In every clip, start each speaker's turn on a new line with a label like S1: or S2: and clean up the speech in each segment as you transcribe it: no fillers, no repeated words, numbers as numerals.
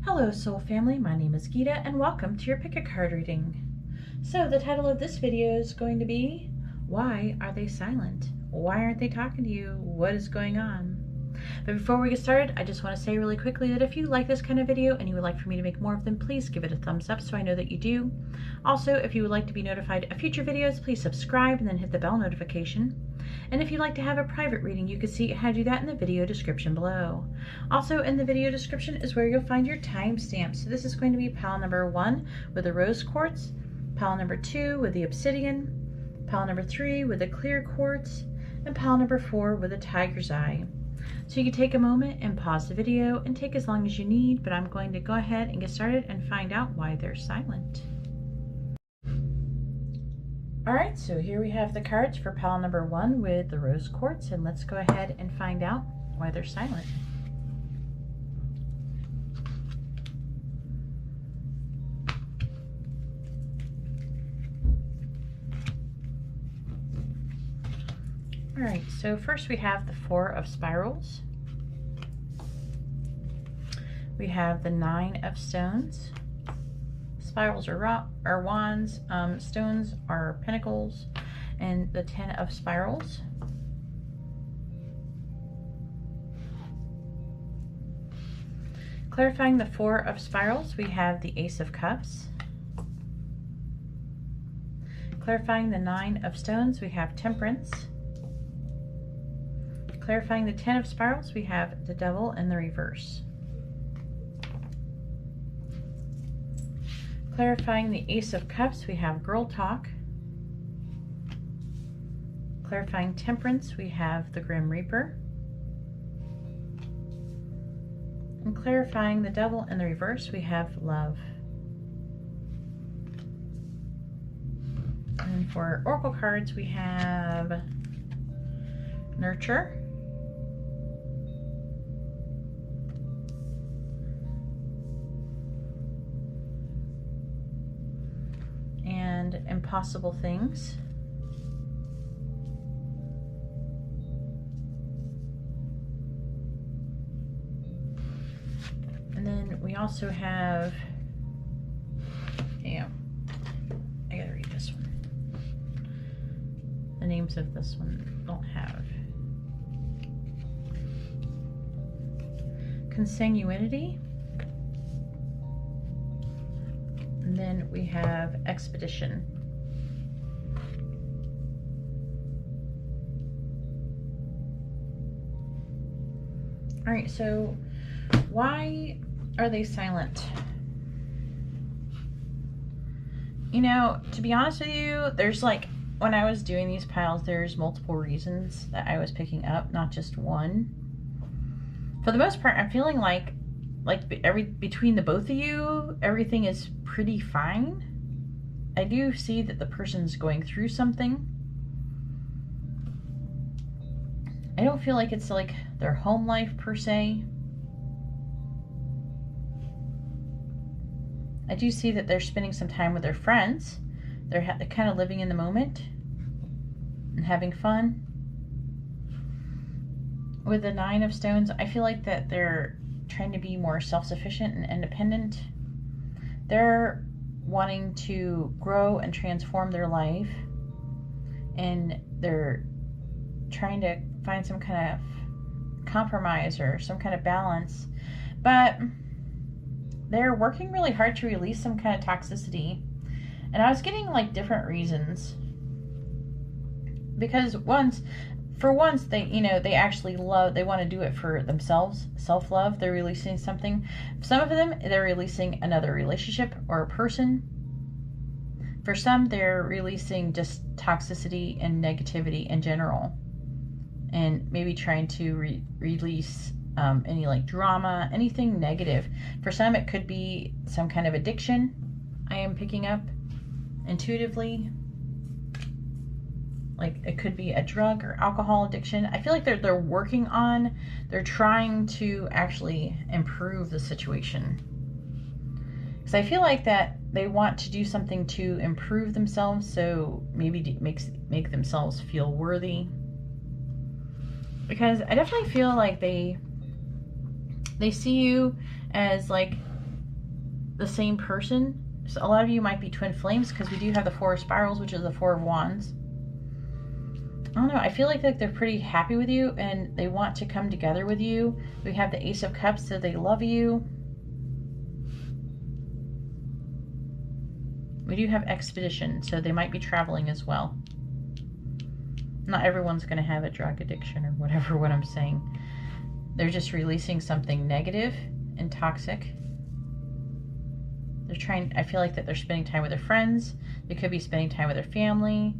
S1: Hello soul family, my name is Gita and welcome to your pick a card reading. So the title of this video is going to be, why are they silent? Why aren't they talking to you? What is going on? But before we get started, I just want to say really quickly that if you like this kind of video and you would like for me to make more of them, please give it a thumbs up so I know that you do. Also, if you would like to be notified of future videos, please subscribe and then hit the bell notification. And if you'd like to have a private reading, you can see how to do that in the video description below. Also in the video description is where you'll find your timestamps. So this is going to be pile number 1 with the rose quartz, pile number 2 with the obsidian, pile number 3 with the clear quartz, and pile number 4 with the tiger's eye. So you can take a moment and pause the video and take as long as you need, but I'm going to go ahead and get started and find out why they're silent. Alright, so here we have the cards for pile number 1 with the rose quartz, and let's go ahead and find out why they're silent. Alright, so first we have the 4 of spirals. We have the 9 of stones. Spirals are wands, stones are pentacles, and the 10 of spirals. Clarifying the 4 of spirals, we have the Ace of Cups. Clarifying the 9 of stones, we have Temperance. Clarifying the 10 of spirals, we have the Devil in the reverse. Clarifying the Ace of Cups, we have Girl Talk. Clarifying Temperance, we have the Grim Reaper. And clarifying the Devil in the reverse, we have Love. And for Oracle cards, we have Nurture. And Impossible Things. And then we also have, I gotta read this one. The names of this one don't have. Consanguinity. And then we have Expedition. All right, so why are they silent? You know, to be honest with you, there's like, when I was doing these piles, there's multiple reasons that I was picking up, not just one. For the most part, I'm feeling like between the both of you, everything is pretty fine. I do see that the person's going through something. I don't feel like it's like their home life per se. I do see that they're spending some time with their friends. They're kind of living in the moment and having fun. With the 9 of stones, I feel like that they're trying to be more self-sufficient and independent. They're wanting to grow and transform their life, and they're trying to find some kind of compromise or some kind of balance, but they're working really hard to release some kind of toxicity. And I was getting like different reasons, because for once, they, they actually they want to do it for themselves, self-love. They're releasing something. Some of them, they're releasing another relationship or a person. For some, they're releasing just toxicity and negativity in general, and maybe trying to release any like drama, anything negative. For some, it could be some kind of addiction. I am picking up intuitively. Like it could be a drug or alcohol addiction. I feel like they're working on, they're trying to actually improve the situation. Because I feel like that they want to do something to improve themselves, so maybe make themselves feel worthy. Because I definitely feel like they see you as like the same person. So a lot of you might be twin flames because we do have the 4 of spirals, which is the 4 of wands. I don't know. I feel like they're pretty happy with you and they want to come together with you. We have the Ace of Cups, so they love you. We do have expedition, so they might be traveling as well. Not everyone's going to have a drug addiction or whatever, what I'm saying. They're just releasing something negative and toxic. They're trying, I feel like that they're spending time with their friends. They could be spending time with their family.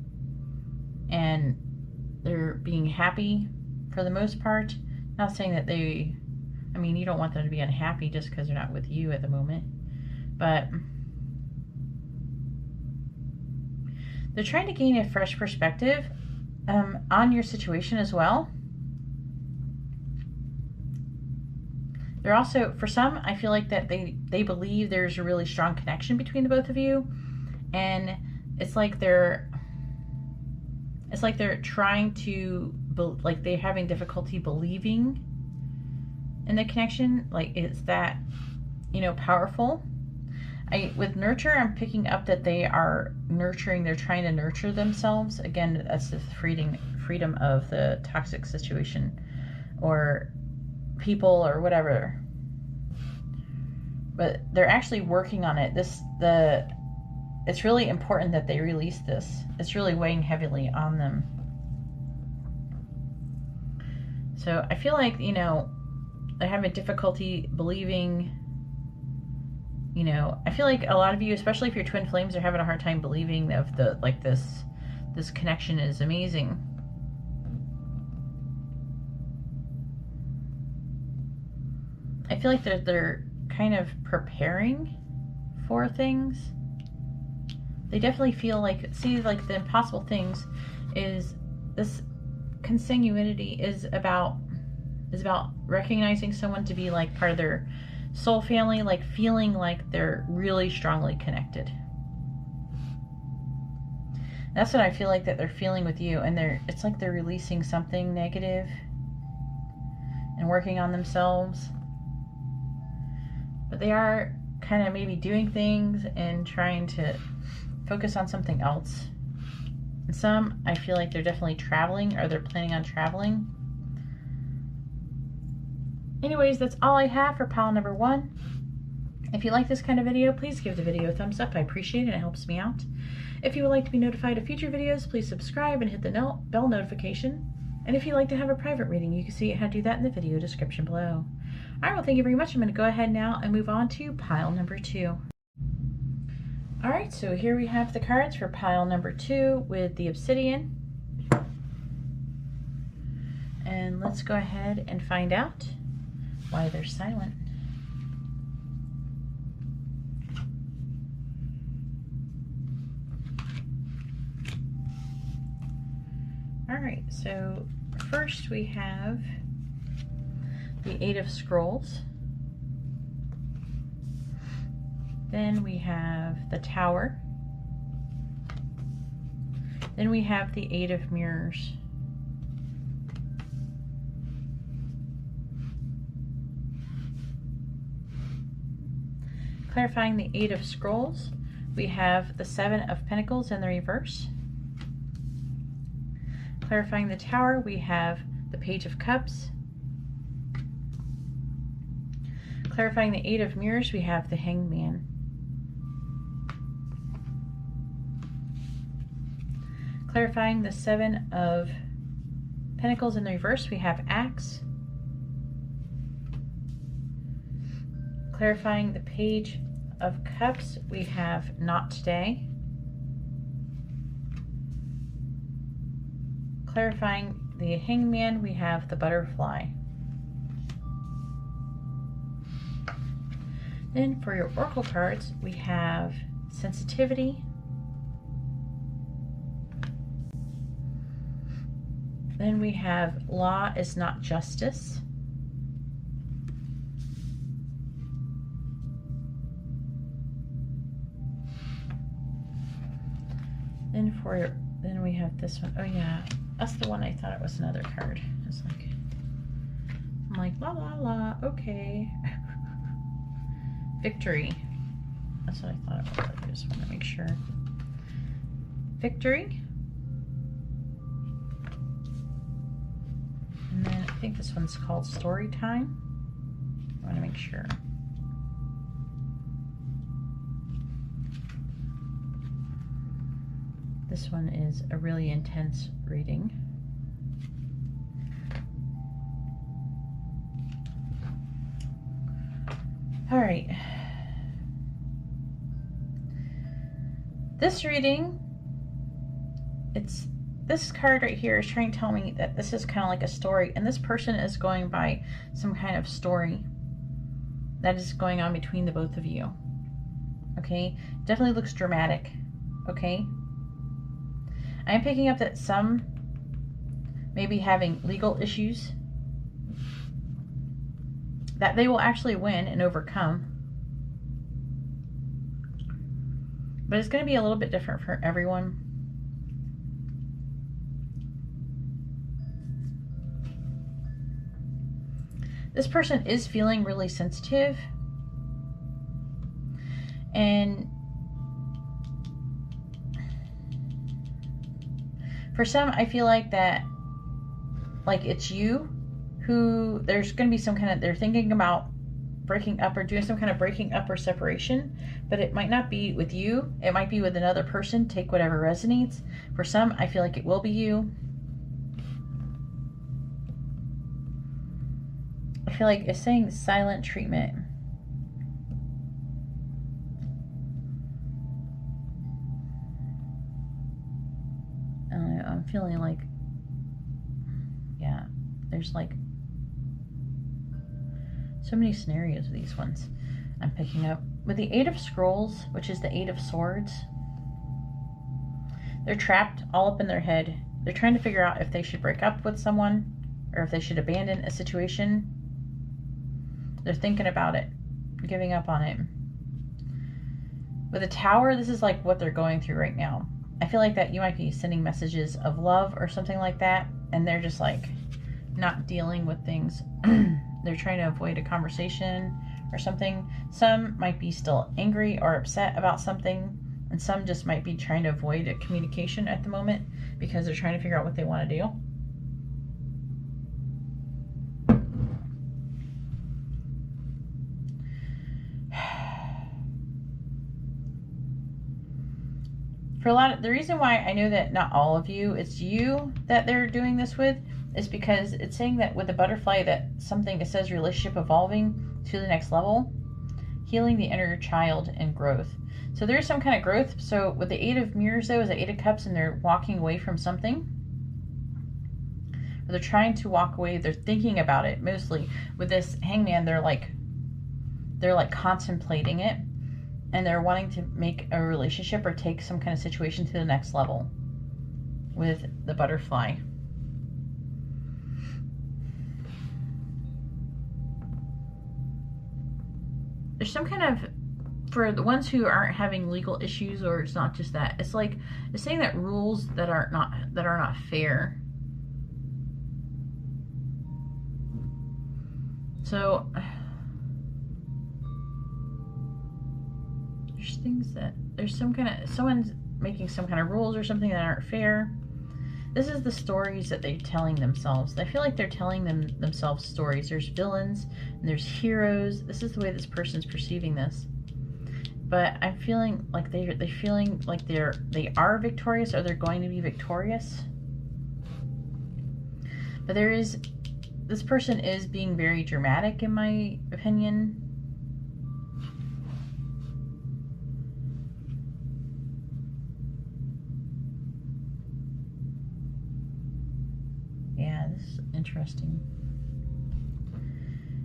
S1: And they're being happy for the most part. Not saying that they, I mean, you don't want them to be unhappy just because they're not with you at the moment. But they're trying to gain a fresh perspective on your situation as well. They're also, for some, I feel like that they believe there's a really strong connection between the both of you. And it's like they're trying to, like they're having difficulty believing in the connection. Like it's that, you know, powerful. With nurture, I'm picking up that they are nurturing, they're trying to nurture themselves. Again, that's the freedom of the toxic situation or people or whatever. But they're actually working on it. It's really important that they release this. It's really weighing heavily on them. So I feel like, you know, they're having difficulty believing. You know, I feel like a lot of you, especially if you're twin flames, are having a hard time believing of the, like this connection is amazing. I feel like they're kind of preparing for things. They definitely feel like, see, like the impossible things is this consanguinity is about recognizing someone to be like part of their soul family, like feeling like they're really strongly connected. That's what I feel like that they're feeling with you, and it's like they're releasing something negative and working on themselves. But they are kind of maybe doing things and trying to focus on something else. And some, I feel like they're definitely traveling, or they're planning on traveling. Anyways, that's all I have for pile number 1. If you like this kind of video, please give the video a thumbs up. I appreciate it. It helps me out. If you would like to be notified of future videos, please subscribe and hit the bell notification. And if you'd like to have a private reading, you can see how to do that in the video description below. Alright, well, thank you very much. I'm going to go ahead now and move on to pile number 2. Alright, so here we have the cards for pile number 2 with the obsidian. And let's go ahead and find out why they're silent. Alright, so first we have the 8 of Scrolls. Then we have the Tower. Then we have the 8 of Mirrors. Clarifying the 8 of Scrolls, we have the 7 of Pentacles in the reverse. Clarifying the Tower, we have the Page of Cups. Clarifying the 8 of Mirrors, we have the Hanged Man. Clarifying the 7 of Pentacles in the reverse, we have Axe. Clarifying the Page of Cups, we have Not Today. Clarifying the Hanged Man, we have the Butterfly. Then for your Oracle cards, we have Sensitivity. Then we have Law is Not Justice. Then we have this one. Oh yeah, that's the one I thought it was another card. It's like, I'm like, la la la, okay. Victory. That's what I thought it was. I just want to make sure. Victory. And then I think this one's called Story Time. I want to make sure. This one is a really intense reading. All right. This reading, this card right here is trying to tell me that this is kind of like a story, and this person is going by some kind of story that is going on between the both of you. Okay? Definitely looks dramatic. Okay? I am picking up that some may be having legal issues that they will actually win and overcome. But it's going to be a little bit different for everyone. This person is feeling really sensitive. And for some, I feel like that, like it's you who, there's going to be some kind of, they're thinking about breaking up or doing some kind of breaking up or separation, but it might not be with you. It might be with another person. Take whatever resonates. For some, I feel like it will be you. I feel like it's saying silent treatment. I'm feeling like, yeah, there's like so many scenarios of these ones I'm picking up. With the Eight of Scrolls, which is the Eight of Swords, they're trapped all up in their head. They're trying to figure out if they should break up with someone or if they should abandon a situation. They're thinking about it, giving up on it. With the Tower, this is like what they're going through right now. I feel like that you might be sending messages of love or something like that, and they're just like not dealing with things. They're trying to avoid a conversation or something. Some might be still angry or upset about something, and some just might be trying to avoid a communication at the moment because they're trying to figure out what they want to do. For a lot of, the reason why I know that not all of you, it's you that they're doing this with, is because it's saying that with the butterfly that something, it says relationship evolving to the next level, healing the inner child and growth. So there's some kind of growth. So with the Eight of Mirrors though, is the Eight of Cups, and they're walking away from something. Or they're trying to walk away. They're thinking about it mostly. With this Hangman, they're like contemplating it. And they're wanting to make a relationship or take some kind of situation to the next level with the butterfly. There's some kind of, for the ones who aren't having legal issues, or it's not just that, it's like, it's saying that rules that are not fair. So there's things that, there's some kind of, someone's making some kind of rules or something that aren't fair. This is the stories that they're telling themselves. I feel like they're telling themselves stories. There's villains and there's heroes. This is the way this person's perceiving this. But I'm feeling like they're feeling like they are victorious, or they're going to be victorious. But this person is being very dramatic, in my opinion. Yeah, this is interesting.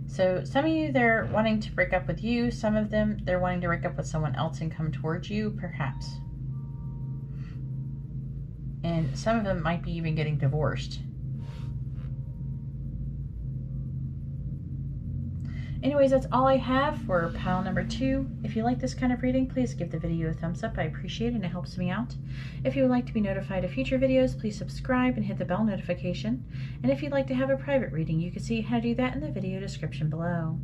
S1: So some of you, they're wanting to break up with you. Some of them, they're wanting to break up with someone else and come towards you, perhaps. And some of them might be even getting divorced. Anyways, that's all I have for pile number 2. If you like this kind of reading, please give the video a thumbs up. I appreciate it and it helps me out. If you would like to be notified of future videos, please subscribe and hit the bell notification. And if you'd like to have a private reading, you can see how to do that in the video description below.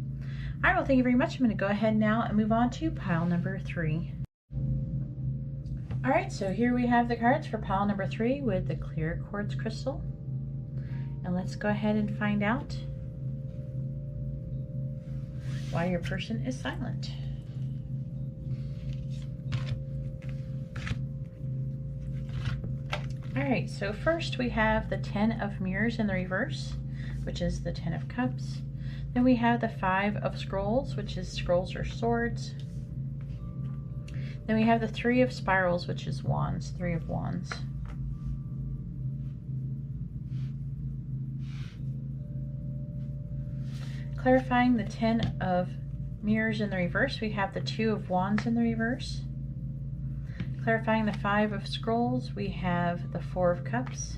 S1: All right, well, thank you very much. I'm going to go ahead now and move on to pile number 3. All right, so here we have the cards for pile number 3 with the clear quartz crystal. And let's go ahead and find out why your person is silent. All right, so first we have the 10 of mirrors in the reverse, which is the 10 of cups. Then we have the 5 of scrolls, which is scrolls or swords. Then we have the 3 of spirals, which is wands, 3 of wands. Clarifying the 10 of mirrors in the reverse, we have the 2 of wands in the reverse. Clarifying the 5 of scrolls, we have the 4 of cups.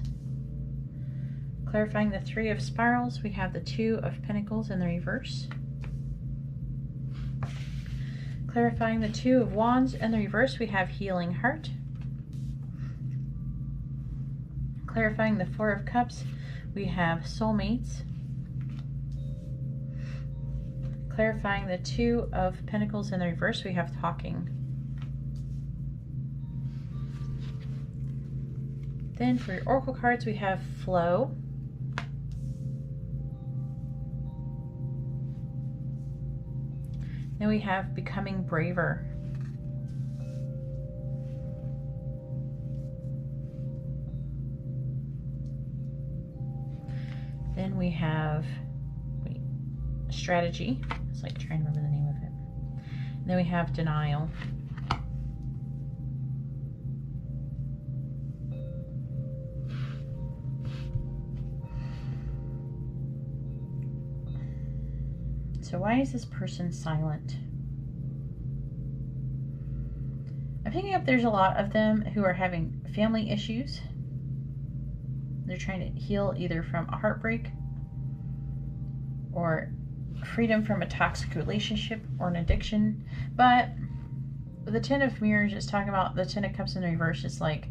S1: Clarifying the 3 of spirals, we have the 2 of pentacles in the reverse. Clarifying the 2 of wands in the reverse, we have healing heart. Clarifying the 4 of cups, we have soulmates. Clarifying the 2 of pentacles in the reverse, we have talking. Then for your oracle cards, we have flow. Then we have becoming braver. Then we have strategy. It's like trying to remember the name of it. And then we have denial. So why is this person silent? I'm picking up there's a lot of them who are having family issues. They're trying to heal either from a heartbreak or freedom from a toxic relationship or an addiction. But the 10 of mirrors is talking about the 10 of cups in the reverse. It's like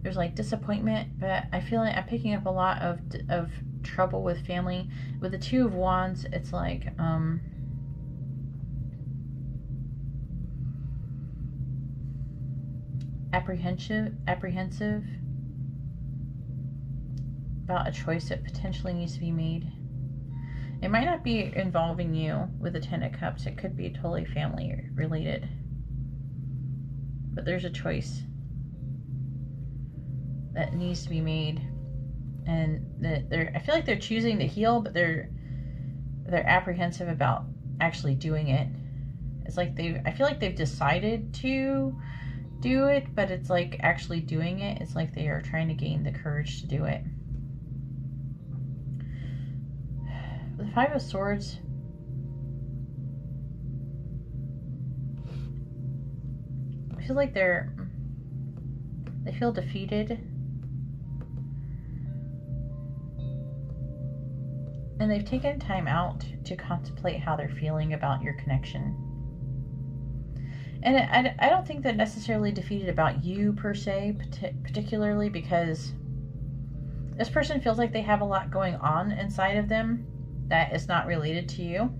S1: there's like disappointment, but I feel like I'm picking up a lot of trouble with family. With the 2 of wands, it's like apprehensive about a choice that potentially needs to be made. It might not be involving you with the 10 of cups. It could be totally family related, but there's a choice that needs to be made. And I feel like they're choosing to heal, but they're apprehensive about actually doing it. It's like I feel like they've decided to do it, but it's like actually doing it. It's like they are trying to gain the courage to do it. The 5 of swords. I feel like they feel defeated. And they've taken time out to contemplate how they're feeling about your connection. And I don't think they're necessarily defeated about you per se, particularly because this person feels like they have a lot going on inside of them that is not related to you.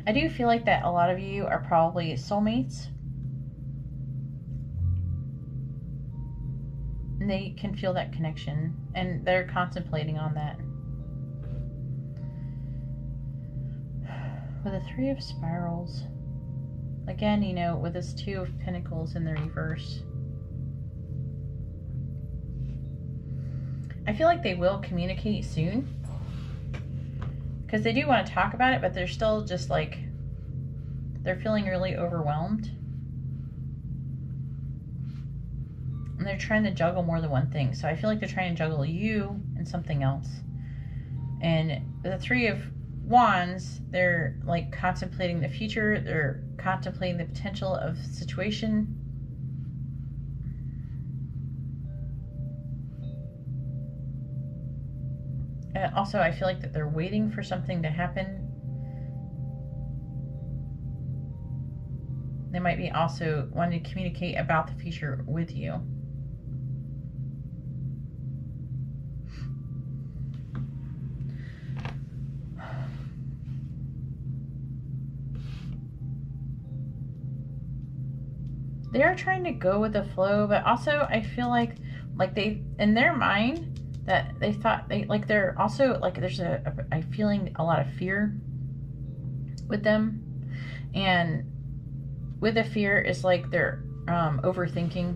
S1: I do feel like that a lot of you are probably soulmates. And they can feel that connection, and they're contemplating on that. With the 3 of spirals, again, you know, with this 2 of pentacles in the reverse, I feel like they will communicate soon, because they do want to talk about it, but they're still just like, they're feeling really overwhelmed. And they're trying to juggle more than one thing. So I feel like they're trying to juggle you and something else. And the 3 of wands, they're like contemplating the future. They're contemplating the potential of the situation. And also, I feel like that they're waiting for something to happen. They might be also wanting to communicate about the future with you. They are trying to go with the flow, but also I feel like they, in their mind, that they thought they're also like, there's a feeling a lot of fear with them, and with the fear is like they're overthinking.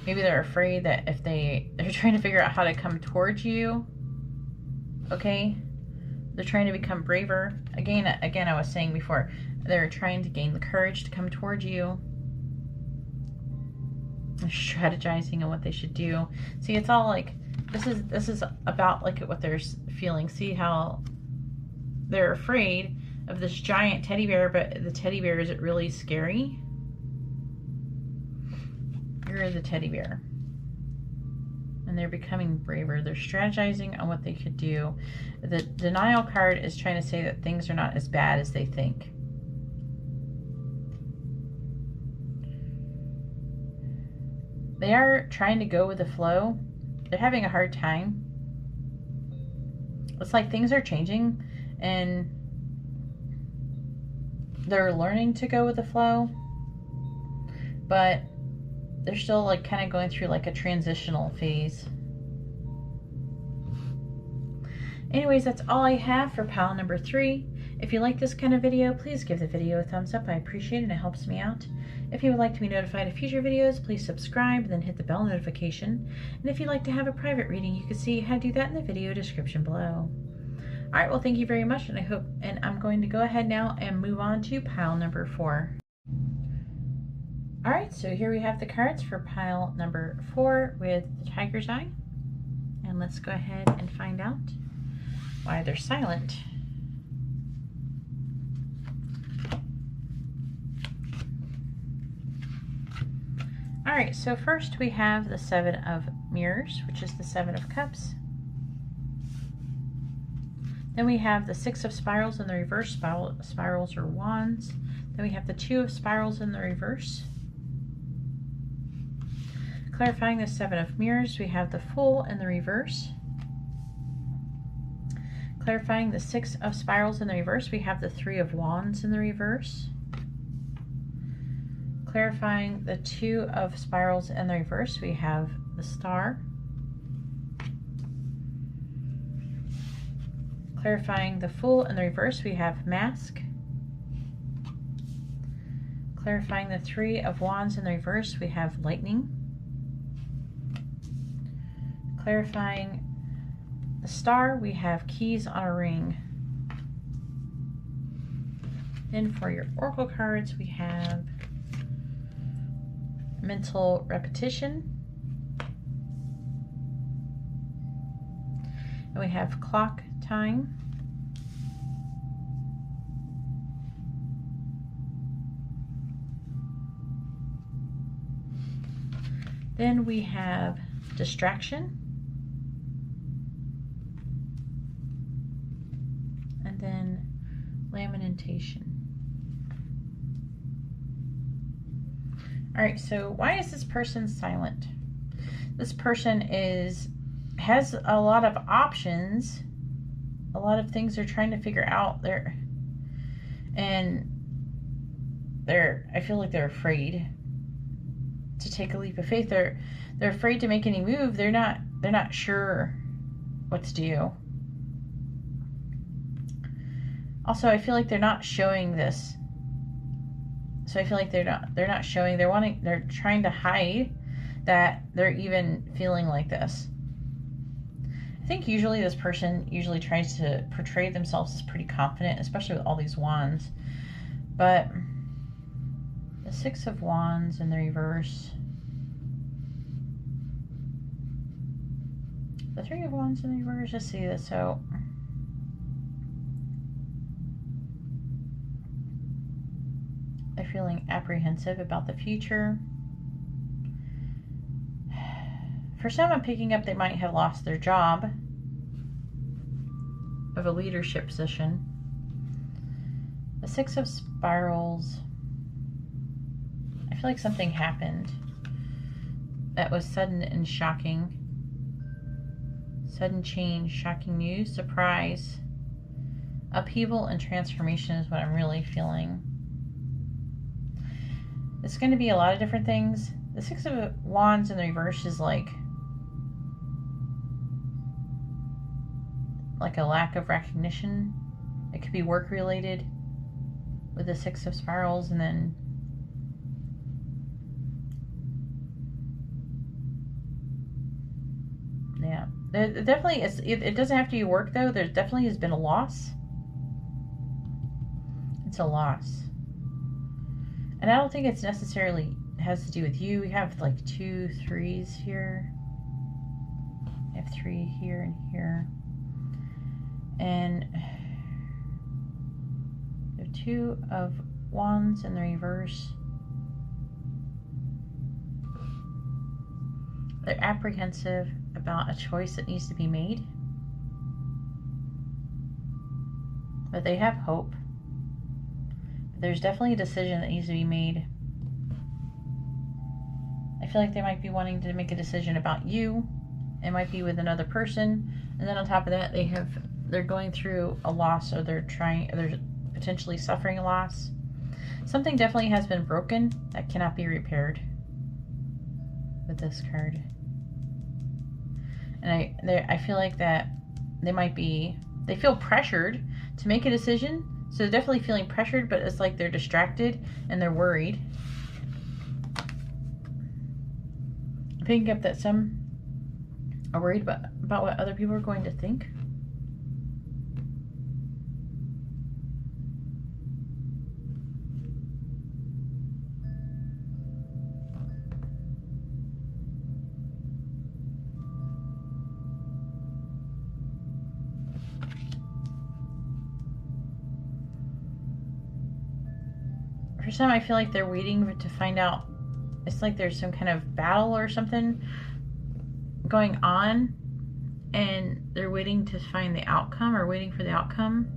S1: Maybe they're afraid that if they're trying to figure out how to come towards you, okay, they're trying to become braver. Again, I was saying before, they're trying to gain the courage to come towards you. They're strategizing on what they should do. See, it's all like, this is about like what they're feeling. See how they're afraid of this giant teddy bear, but the teddy bear isn't really scary. You're the teddy bear. And they're becoming braver. They're strategizing on what they could do. The denial card is trying to say that things are not as bad as they think. They are trying to go with the flow. They're having a hard time. It's like things are changing and they're learning to go with the flow, but they're still like kind of going through like a transitional phase. Anyways, that's all I have for pile number 3. If you like this kind of video, please give the video a thumbs up. I appreciate it and it helps me out. If you would like to be notified of future videos, please subscribe and then hit the bell notification. And if you'd like to have a private reading, you can see how to do that in the video description below. Alright, well, thank you very much, and I'm going to go ahead now and move on to pile number 4. Alright, so here we have the cards for pile number 4 with the tiger's eye. And let's go ahead and find out why they're silent. Alright, so first we have the 7 of Mirrors, which is the 7 of Cups. Then we have the 6 of Spirals in the reverse. Spirals or wands. Then we have the 2 of Spirals in the reverse. Clarifying the 7 of Mirrors, we have the Fool in the reverse. Clarifying the 6 of Spirals in the reverse, we have the 3 of Wands in the reverse. Clarifying the 2 of Spirals in the reverse, we have the Star. Clarifying the Fool in the reverse, we have Mask. Clarifying the 3 of Wands in the reverse, we have Lightning. Clarifying the Star, we have Keys on a Ring. Then for your Oracle cards, we have Mental Repetition. And we have Clock Time. Then we have Distraction. And then Lamentation. Alright, so why is this person silent? This person has a lot of options, a lot of things they're trying to figure out there, and I feel like they're afraid to take a leap of faith. They're afraid to make any move. They're not sure what to do. Also, I feel like they're not showing this. So I feel like they're not showing. They're trying to hide that they're even feeling like this. I think usually this person usually tries to portray themselves as pretty confident, especially with all these wands. But the 6 of Wands in the reverse, the 3 of Wands in the reverse. Let's see this. So they're feeling apprehensive about the future. For some, I'm picking up they might have lost their job of a leadership position. The 6 of Spirals, I feel like something happened that was sudden and shocking. Sudden change, shocking news, surprise, upheaval, and transformation is what I'm really feeling. The It's going to be a lot of different things. The Six of Wands in the reverse is like a lack of recognition. It could be work related with the Six of Spirals, and then yeah, there definitely is. It doesn't have to be work though. There definitely has been a loss. It's a loss, and I don't think it's necessarily has to do with you. We have like 2 3s here. I have 3 here and here, and the 2 of Wands in the reverse. They're apprehensive about a choice that needs to be made, but they have hope. There's definitely a decision that needs to be made. I feel like they might be wanting to make a decision about you. It might be with another person, and then on top of that, they're going through a loss, or they're potentially suffering a loss. Something definitely has been broken that cannot be repaired with this card. And I feel like that they feel pressured to make a decision. So they're definitely feeling pressured, but it's like they're distracted and they're worried. I'm picking up that some are worried about what other people are going to think. For some, I feel like they're waiting to find out. It's like there's some kind of battle or something going on, and they're waiting to find the outcome, or waiting for the outcome.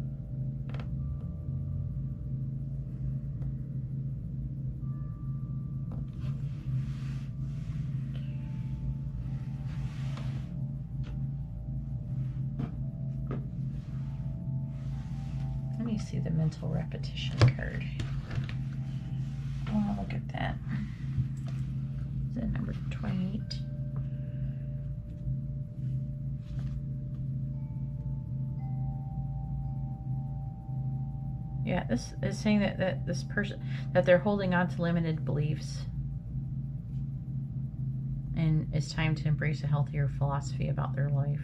S1: Let me see the mental repetition card. Oh, look at that. Is that number 28? Yeah, this is saying that this person, that they're holding on to limited beliefs, and it's time to embrace a healthier philosophy about their life.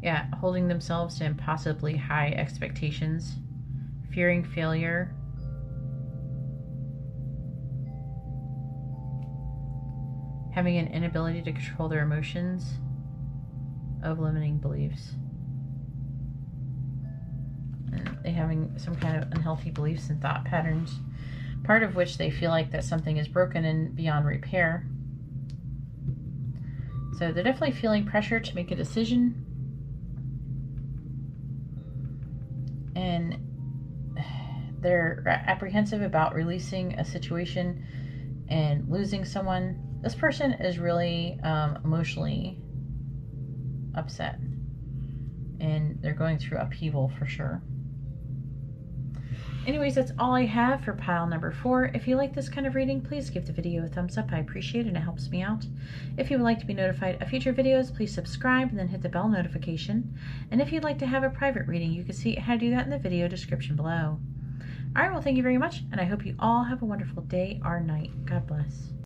S1: Yeah, holding themselves to impossibly high expectations, fearing failure, having an inability to control their emotions, of limiting beliefs. And they having some kind of unhealthy beliefs and thought patterns, part of which they feel like that something is broken and beyond repair. So they're definitely feeling pressure to make a decision. And they're apprehensive about releasing a situation and losing someone. This person is really emotionally upset, and they're going through upheaval for sure. Anyways, that's all I have for pile number 4. If you like this kind of reading, please give the video a thumbs up. I appreciate it and it helps me out. If you would like to be notified of future videos, please subscribe and then hit the bell notification. And if you'd like to have a private reading, you can see how to do that in the video description below. Alright, well, thank you very much, and I hope you all have a wonderful day or night. God bless.